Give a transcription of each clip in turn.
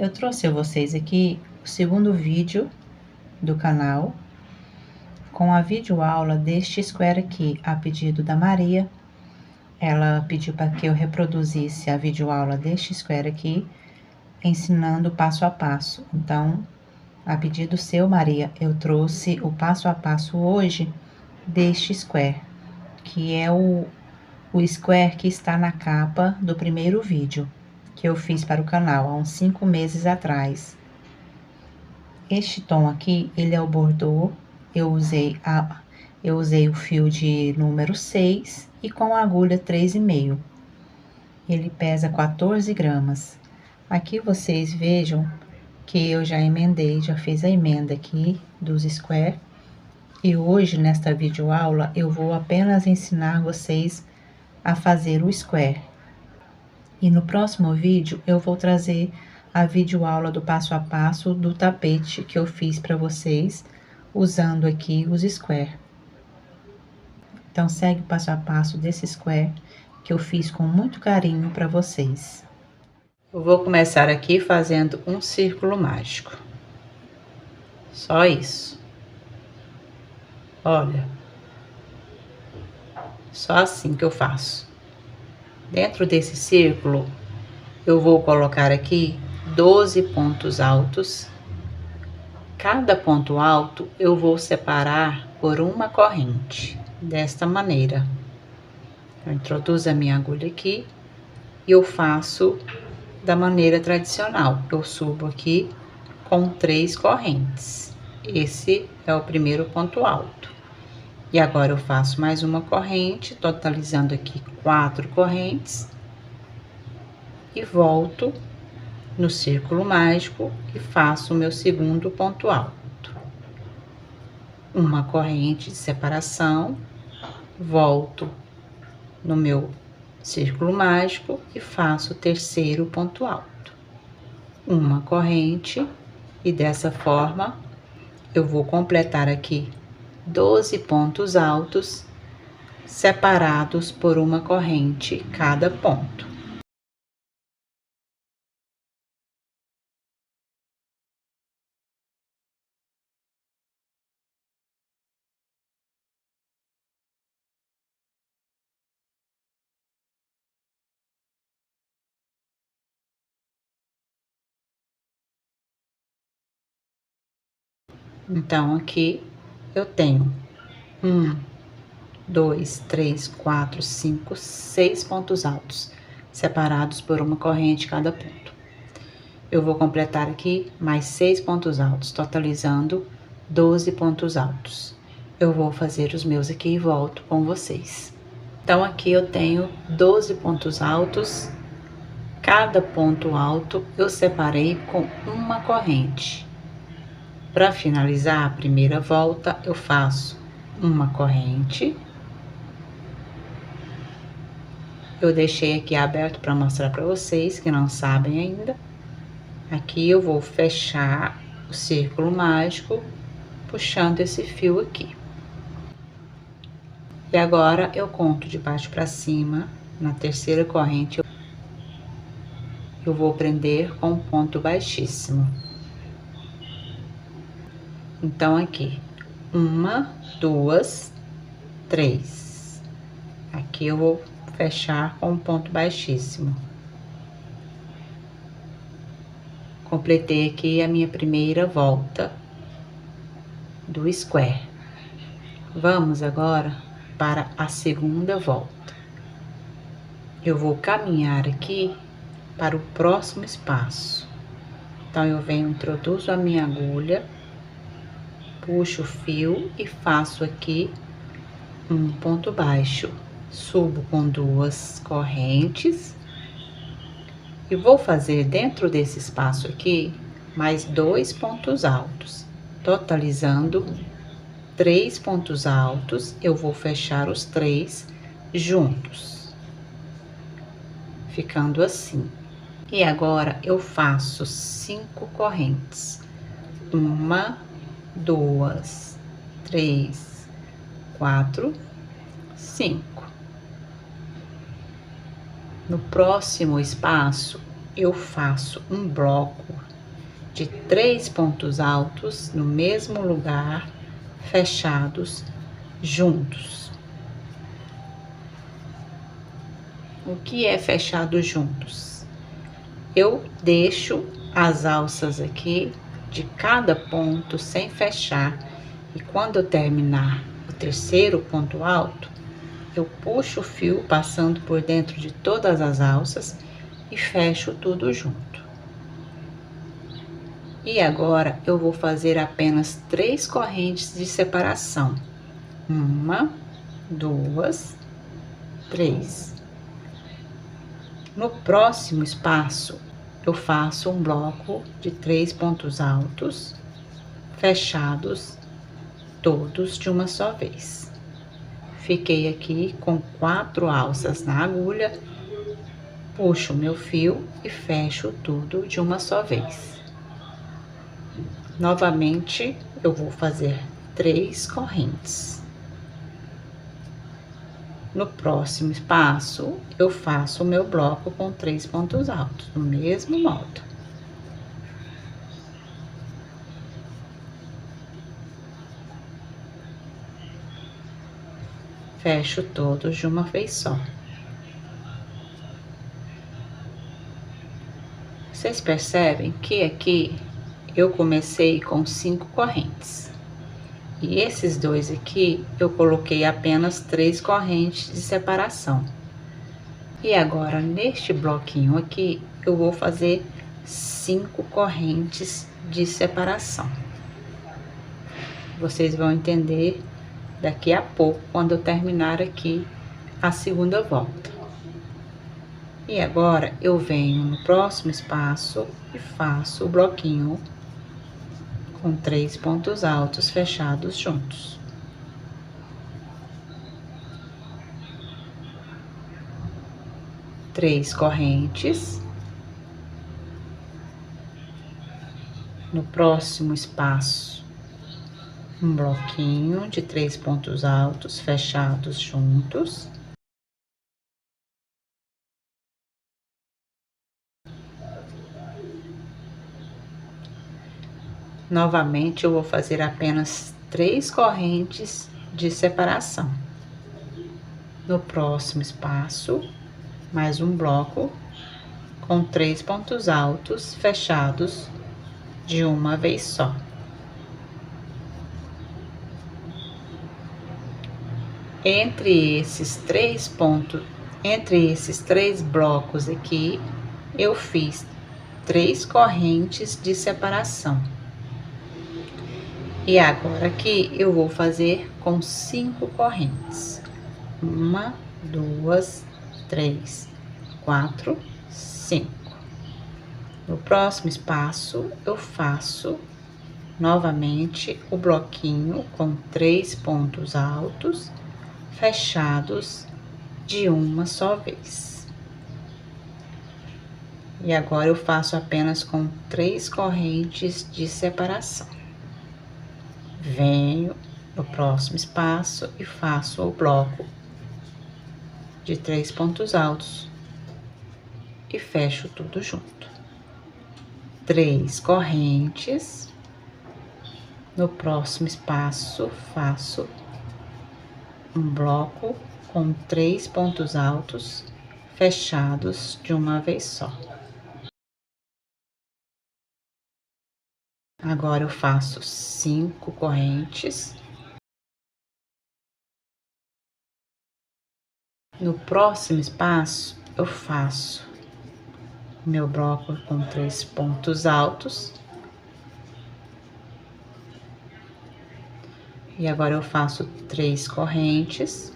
Eu trouxe a vocês aqui o segundo vídeo do canal com a videoaula deste square aqui, a pedido da Maria. Ela pediu para que eu reproduzisse a videoaula deste square aqui, ensinando passo a passo. Então, a pedido seu, Maria, eu trouxe o passo a passo hoje deste square, que é o square que está na capa do primeiro vídeo que eu fiz para o canal há uns 5 meses atrás. Este tom aqui, ele é o bordô. Eu usei o fio de número 6 e com a agulha 3,5. Ele pesa 14 gramas. Aqui vocês vejam que eu já emendei, já fiz a emenda aqui dos square. E hoje, nesta videoaula, eu vou apenas ensinar vocês a fazer o square. E no próximo vídeo, eu vou trazer a videoaula do passo a passo do tapete que eu fiz para vocês, usando aqui os square. Então, segue o passo a passo desse square que eu fiz com muito carinho para vocês. Eu vou começar aqui fazendo um círculo mágico. Só isso. Olha. Só assim que eu faço. Dentro desse círculo, eu vou colocar aqui 12 pontos altos. Cada ponto alto eu vou separar por uma corrente, desta maneira. Eu introduzo a minha agulha aqui e eu faço da maneira tradicional. Eu subo aqui com 3 correntes. Esse é o primeiro ponto alto. E agora eu faço mais uma corrente, totalizando aqui 4 correntes. E volto no círculo mágico e faço o meu segundo ponto alto. Uma corrente de separação, volto no meu círculo mágico e faço o terceiro ponto alto. Uma corrente e dessa forma eu vou completar aqui 12 pontos altos, separados por uma corrente cada ponto. Então, aqui eu tenho 1, 2, 3, 4, 5, 6 pontos altos, separados por uma corrente cada ponto. Eu vou completar aqui mais 6 pontos altos, totalizando 12 pontos altos. Eu vou fazer os meus aqui e volto com vocês. Então, aqui eu tenho 12 pontos altos. Cada ponto alto eu separei com uma corrente. Para finalizar a primeira volta, eu faço uma corrente. Eu deixei aqui aberto para mostrar para vocês que não sabem ainda. Aqui eu vou fechar o círculo mágico, puxando esse fio aqui. E agora eu conto de baixo para cima, na terceira corrente, eu vou prender com um ponto baixíssimo. Então, aqui, 1, 2, 3. Aqui eu vou fechar com um ponto baixíssimo. Completei aqui a minha primeira volta do square. Vamos agora para a segunda volta. Eu vou caminhar aqui para o próximo espaço. Então, eu venho, introduzo a minha agulha, puxo o fio e faço aqui um ponto baixo. Subo com 2 correntes e vou fazer dentro desse espaço aqui mais 2 pontos altos, totalizando 3 pontos altos. Eu vou fechar os 3 juntos, ficando assim. E agora eu faço 5 correntes. 1, 2, 3, 4, 5. No próximo espaço, eu faço um bloco de 3 pontos altos no mesmo lugar, fechados juntos. O que é fechado juntos? Eu deixo as alças aqui de cada ponto sem fechar, e quando eu terminar o terceiro ponto alto, eu puxo o fio passando por dentro de todas as alças e fecho tudo junto. E agora eu vou fazer apenas 3 correntes de separação. 1, 2, 3. No próximo espaço, eu faço um bloco de 3 pontos altos, fechados, todos de uma só vez. Fiquei aqui com 4 alças na agulha, puxo meu fio e fecho tudo de uma só vez. Novamente, eu vou fazer 3 correntes. No próximo espaço, eu faço o meu bloco com 3 pontos altos, do mesmo modo. Fecho todos de uma vez só. Vocês percebem que aqui eu comecei com 5 correntes. E esses dois aqui, eu coloquei apenas 3 correntes de separação. E agora, neste bloquinho aqui, eu vou fazer 5 correntes de separação. Vocês vão entender daqui a pouco, quando eu terminar aqui a segunda volta. E agora, eu venho no próximo espaço e faço o bloquinho com 3 pontos altos fechados juntos. Três correntes. No próximo espaço, um bloquinho de 3 pontos altos fechados juntos. Novamente, eu vou fazer apenas 3 correntes de separação. No próximo espaço, mais um bloco com 3 pontos altos fechados de uma vez só. Entre esses 3 blocos aqui, eu fiz 3 correntes de separação. E agora aqui eu vou fazer com 5 correntes. 1, 2, 3, 4, 5. No próximo espaço, eu faço novamente o bloquinho com 3 pontos altos fechados de uma só vez. E agora eu faço apenas com 3 correntes de separação. Venho no próximo espaço e faço o bloco de 3 pontos altos e fecho tudo junto. 3 correntes. No próximo espaço, faço um bloco com 3 pontos altos fechados de uma vez só. Agora eu faço 5 correntes. No próximo espaço, eu faço meu bloco com 3 pontos altos. E agora eu faço 3 correntes.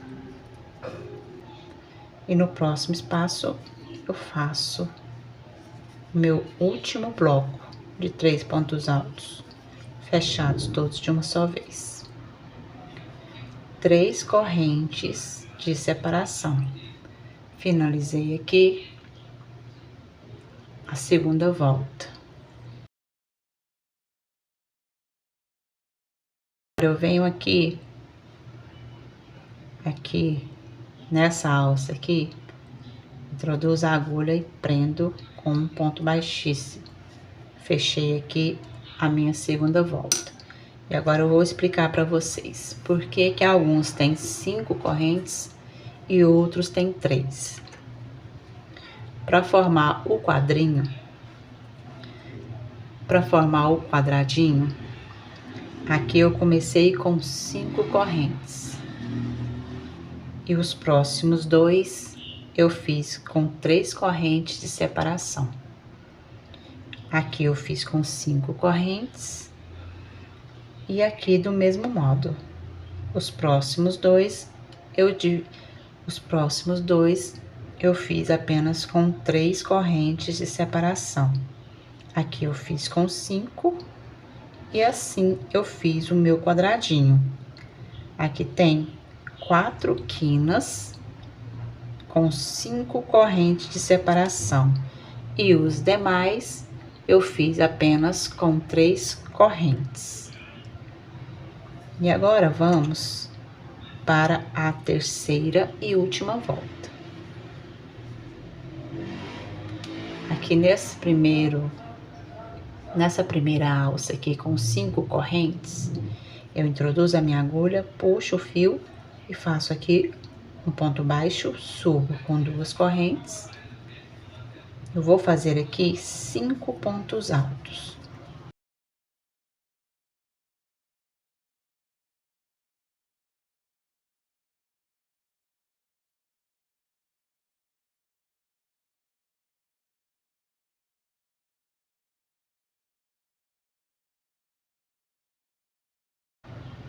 E no próximo espaço, eu faço meu último bloco de 3 pontos altos, fechados todos de uma só vez. 3 correntes de separação. Finalizei aqui a segunda volta. Eu venho aqui nessa alça aqui, introduzo a agulha e prendo com um ponto baixíssimo, fechei aqui a minha segunda volta. E agora eu vou explicar para vocês por que que alguns têm 5 correntes e outros têm 3. Para formar o quadrinho, para formar o quadradinho, aqui eu comecei com 5 correntes. E os próximos 2 eu fiz com 3 correntes de separação. Aqui eu fiz com 5 correntes. E aqui do mesmo modo. Os próximos dois eu fiz apenas com 3 correntes de separação. Aqui eu fiz com 5 e assim eu fiz o meu quadradinho. Aqui tem 4 quinas com 5 correntes de separação e os demais eu fiz apenas com 3 correntes. E agora vamos para a terceira e última volta. Aqui nessa primeira alça aqui com 5 correntes, eu introduzo a minha agulha, puxo o fio e faço aqui um ponto baixo, subo com 2 correntes. Eu vou fazer aqui 5 pontos altos.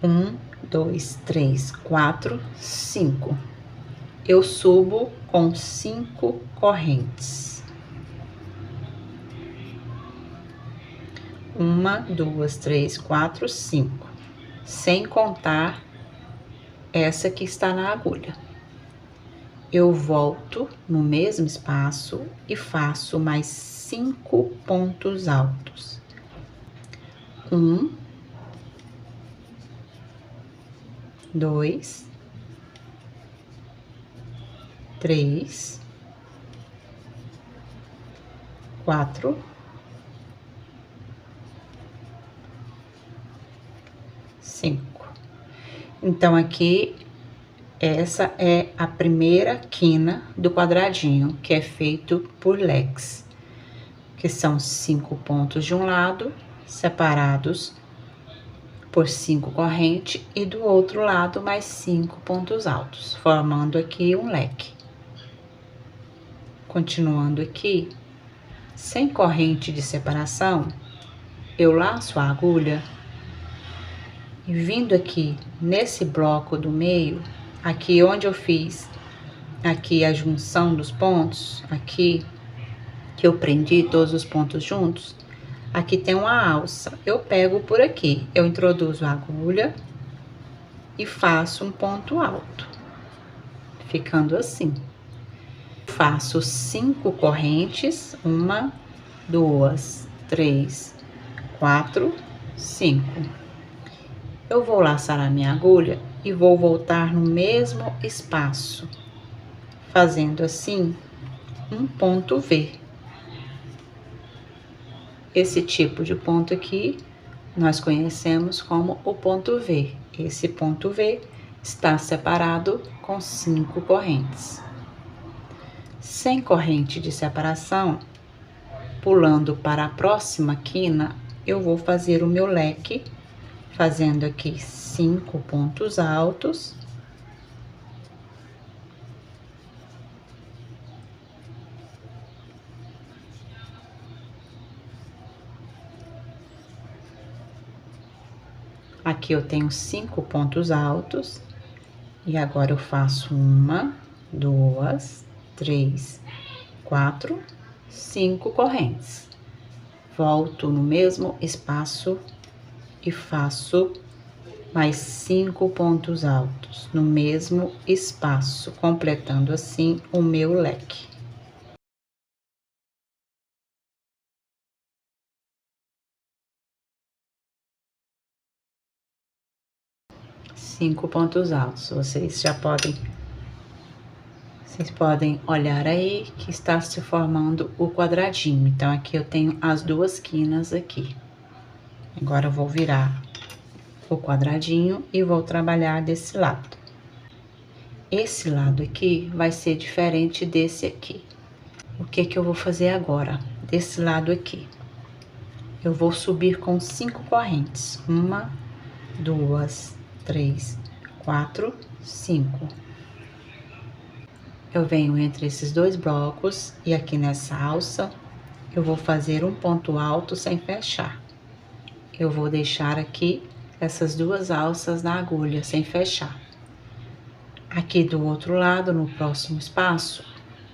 Um, 2, 3, 4, 5. Eu subo com 5 correntes. 1, 2, 3, 4, 5. Sem contar essa que está na agulha. Eu volto no mesmo espaço e faço mais 5 pontos altos. 1, 2, 3, 4, 5. Então, aqui, essa é a primeira quina do quadradinho, que é feito por leques, que são 5 pontos de um lado, separados por 5 correntes, e do outro lado mais 5 pontos altos, formando aqui um leque. Continuando aqui, sem corrente de separação, eu laço a agulha e vindo aqui nesse bloco do meio, aqui onde eu fiz aqui a junção dos pontos, aqui que eu prendi todos os pontos juntos, aqui tem uma alça. Eu pego por aqui, eu introduzo a agulha e faço um ponto alto, ficando assim. Faço 5 correntes, 1, 2, 3, 4, 5. Eu vou laçar a minha agulha e vou voltar no mesmo espaço, fazendo assim um ponto V. Esse tipo de ponto aqui nós conhecemos como o ponto V. Esse ponto V está separado com 5 correntes. Sem corrente de separação, pulando para a próxima quina, eu vou fazer o meu leque, fazendo aqui 5 pontos altos. Aqui eu tenho 5 pontos altos. E agora eu faço 1, 2, 3, 4, 5 correntes. Volto no mesmo espaço e faço mais 5 pontos altos no mesmo espaço, completando assim o meu leque. Cinco pontos altos, vocês já podem Vocês podem olhar aí que está se formando o quadradinho. Então, aqui eu tenho as duas quinas aqui. Agora, eu vou virar o quadradinho e vou trabalhar desse lado. Esse lado aqui vai ser diferente desse aqui. O que que eu vou fazer agora? Desse lado aqui. Eu vou subir com 5 correntes. 1, 2, 3, 4, 5. Eu venho entre esses dois blocos e aqui nessa alça, eu vou fazer um ponto alto sem fechar. Eu vou deixar aqui essas duas alças na agulha sem fechar. Aqui do outro lado, no próximo espaço,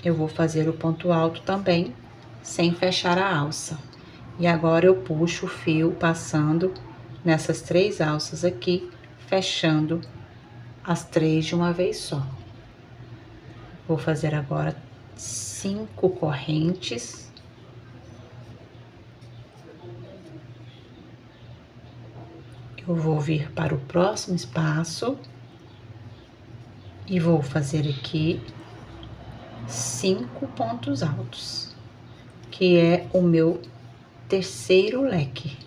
eu vou fazer o ponto alto também, sem fechar a alça. E agora eu puxo o fio passando nessas 3 alças aqui, fechando as 3 de uma vez só. Vou fazer agora 5 correntes. Eu vou vir para o próximo espaço e vou fazer aqui 5 pontos altos, que é o meu terceiro leque.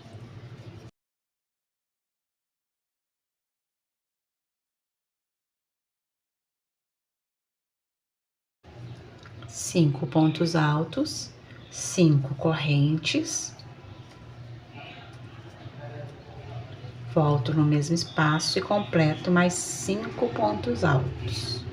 Cinco pontos altos, 5 correntes. Volto no mesmo espaço e completo mais 5 pontos altos.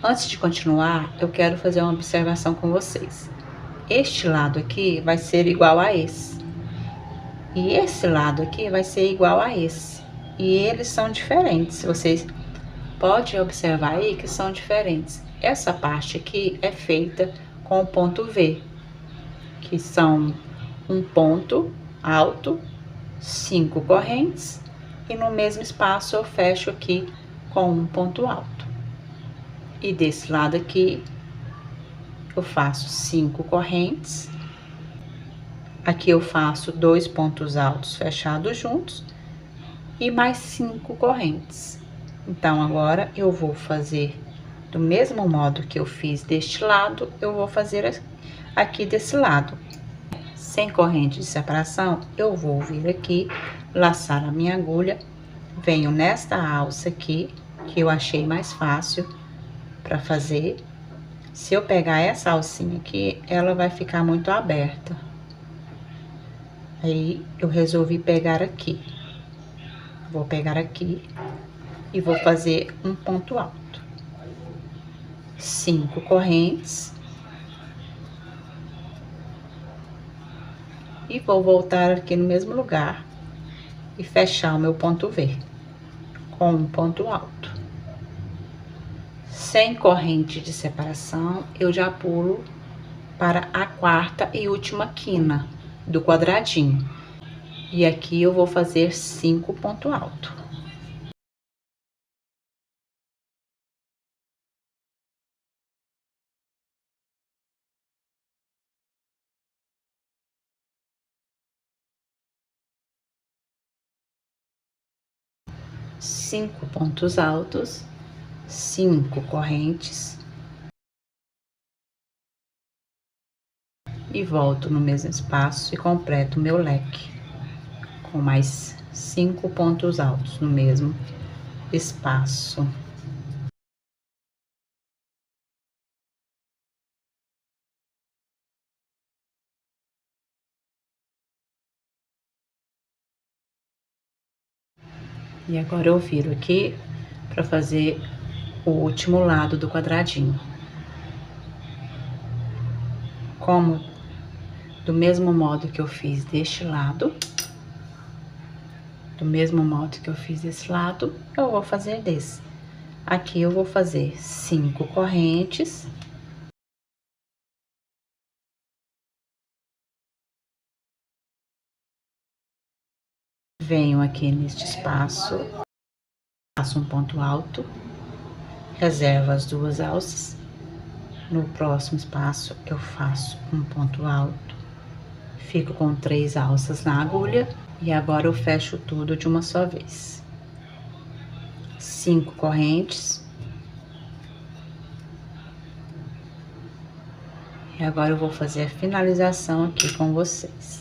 Antes de continuar, eu quero fazer uma observação com vocês. Este lado aqui vai ser igual a esse. E esse lado aqui vai ser igual a esse. E eles são diferentes. Vocês podem observar aí que são diferentes. Essa parte aqui é feita com o ponto V, que são um ponto alto, 5 correntes, e no mesmo espaço eu fecho aqui com um ponto alto. E desse lado aqui, eu faço 5 correntes. Aqui eu faço 2 pontos altos fechados juntos e mais 5 correntes. Então, agora eu vou fazer do mesmo modo que eu fiz deste lado, eu vou fazer aqui desse lado. Sem corrente de separação, eu vou vir aqui, laçar a minha agulha, venho nesta alça aqui, que eu achei mais fácil para fazer. Se eu pegar essa alcinha aqui, ela vai ficar muito aberta. Aí, eu resolvi pegar aqui. Vou pegar aqui e vou fazer um ponto alto. 5 correntes. E vou voltar aqui no mesmo lugar e fechar o meu ponto V com um ponto alto. Sem corrente de separação, eu já pulo para a quarta e última quina do quadradinho. E aqui eu vou fazer 5 pontos altos. Cinco pontos altos, 5 correntes. E volto no mesmo espaço e completo o meu leque com mais 5 pontos altos no mesmo espaço. E agora eu viro aqui para fazer o último lado do quadradinho. Como do mesmo modo que eu fiz deste lado, do mesmo modo que eu fiz desse lado, eu vou fazer desse. Aqui eu vou fazer 5 correntes. Venho aqui neste espaço, faço um ponto alto, reservo as 2 alças. No próximo espaço eu faço um ponto alto, fico com 3 alças na agulha e agora eu fecho tudo de uma só vez. 5 correntes. E agora eu vou fazer a finalização aqui com vocês.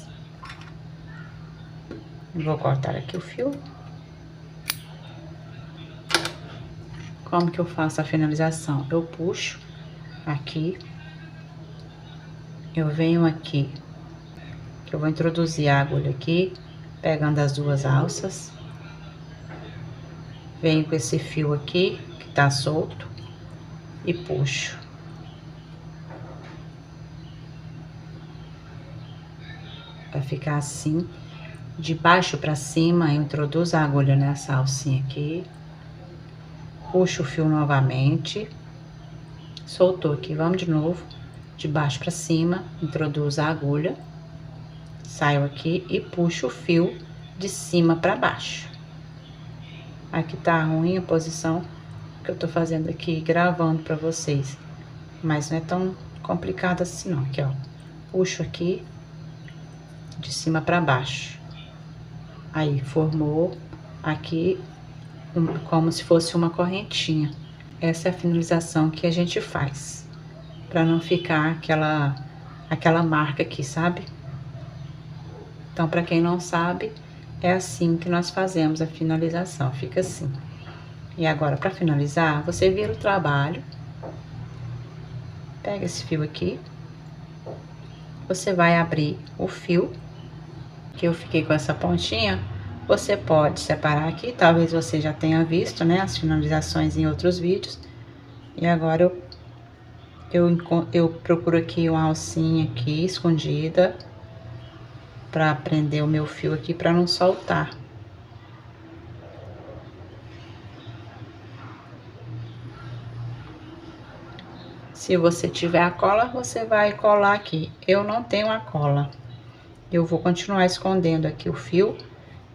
Vou cortar aqui o fio. Como que eu faço a finalização? Eu puxo aqui, eu venho aqui, que eu vou introduzir a agulha aqui, pegando as 2 alças. Venho com esse fio aqui, que tá solto, e puxo. Vai ficar assim, de baixo pra cima, eu introduzo a agulha nessa alcinha aqui. Puxo o fio novamente. Soltou aqui, vamos de novo. De baixo pra cima, introduzo a agulha. Saio aqui e puxo o fio de cima pra baixo. Aqui tá ruim a posição que eu tô fazendo aqui, gravando pra vocês. Mas não é tão complicado assim não, aqui ó. Puxo aqui, de cima pra baixo. Aí, formou aqui como se fosse uma correntinha. Essa é a finalização que a gente faz, pra não ficar aquela marca aqui, sabe? Então, pra quem não sabe, é assim que nós fazemos a finalização, fica assim. E agora, pra finalizar, você vira o trabalho, pega esse fio aqui, você vai abrir o fio, que eu fiquei com essa pontinha, você pode separar aqui, talvez você já tenha visto, né, as finalizações em outros vídeos. E agora eu procuro aqui uma alcinha aqui, escondida, pra prender o meu fio aqui, pra não soltar. Se você tiver a cola, você vai colar aqui. Eu não tenho a cola. Eu vou continuar escondendo aqui o fio.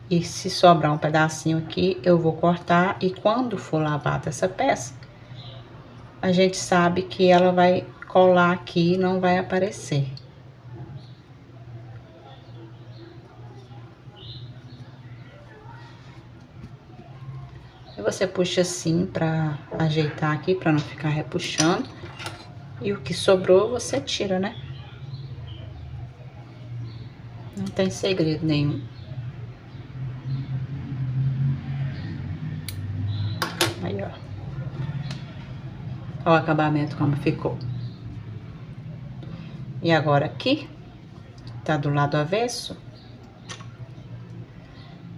E se sobrar um pedacinho aqui, eu vou cortar. E quando for lavada essa peça, a gente sabe que ela vai colar aqui e não vai aparecer. E você puxa assim pra ajeitar aqui, pra não ficar repuxando. E o que sobrou, você tira, né? Não tem segredo nenhum. Aí, ó. Olha o acabamento como ficou. E agora aqui, tá do lado avesso.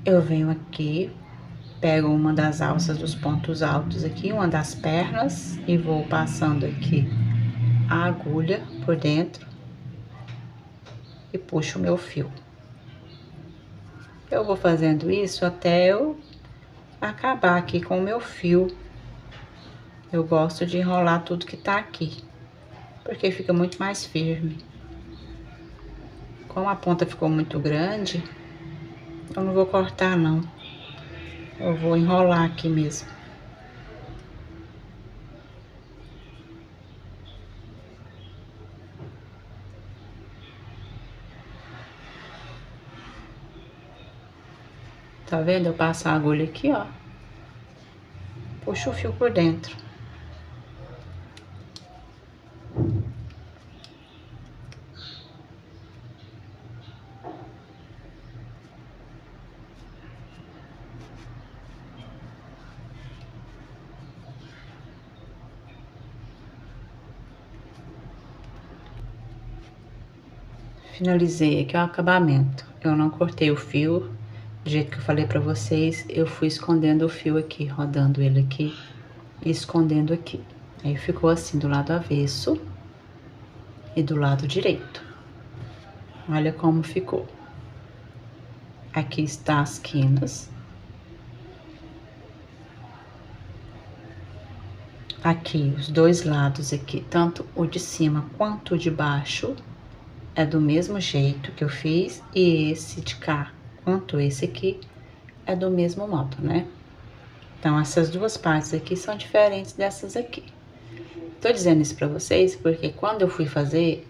Eu venho aqui, pego uma das alças dos pontos altos aqui, uma das pernas, e vou passando aqui a agulha por dentro e puxo o meu fio. Eu vou fazendo isso até eu acabar aqui com o meu fio. Eu gosto de enrolar tudo que tá aqui, porque fica muito mais firme. Como a ponta ficou muito grande, eu não vou cortar não. Eu vou enrolar aqui mesmo. Tá vendo? Eu passo a agulha aqui, ó. Puxo o fio por dentro. Finalizei aqui o acabamento. Eu não cortei o fio, do jeito que eu falei pra vocês, eu fui escondendo o fio aqui, rodando ele aqui e escondendo aqui. Aí ficou assim do lado avesso e do lado direito. Olha como ficou. Aqui está as quinas. Aqui, os dois lados aqui, tanto o de cima quanto o de baixo, é do mesmo jeito que eu fiz. E esse de cá, quanto esse aqui, é do mesmo modo, né? Então, essas duas partes aqui são diferentes dessas aqui. Tô dizendo isso pra vocês porque quando eu fui fazer,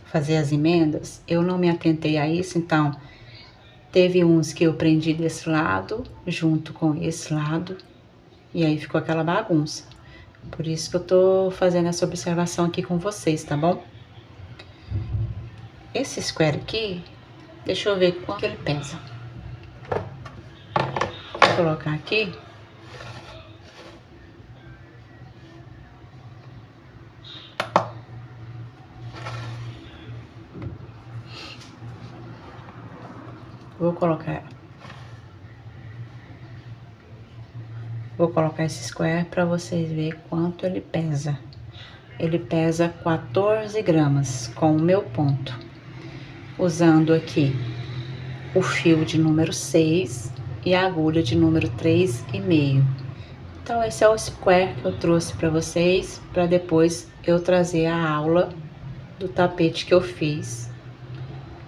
fazer as emendas, eu não me atentei a isso, então teve uns que eu prendi desse lado, junto com esse lado, e aí ficou aquela bagunça. Por isso que eu tô fazendo essa observação aqui com vocês, tá bom? Esse square aqui, deixa eu ver quanto ele pesa. Vou colocar aqui. Vou colocar esse square para vocês verem quanto ele pesa. Ele pesa 14 gramas com o meu ponto. Usando aqui o fio de número 6 e a agulha de número 3,5. Então, esse é o square que eu trouxe para vocês, para depois eu trazer a aula do tapete que eu fiz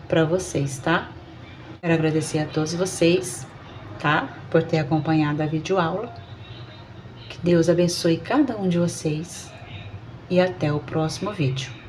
para vocês, tá? Quero agradecer a todos vocês, tá? Por ter acompanhado a videoaula. Que Deus abençoe cada um de vocês e até o próximo vídeo.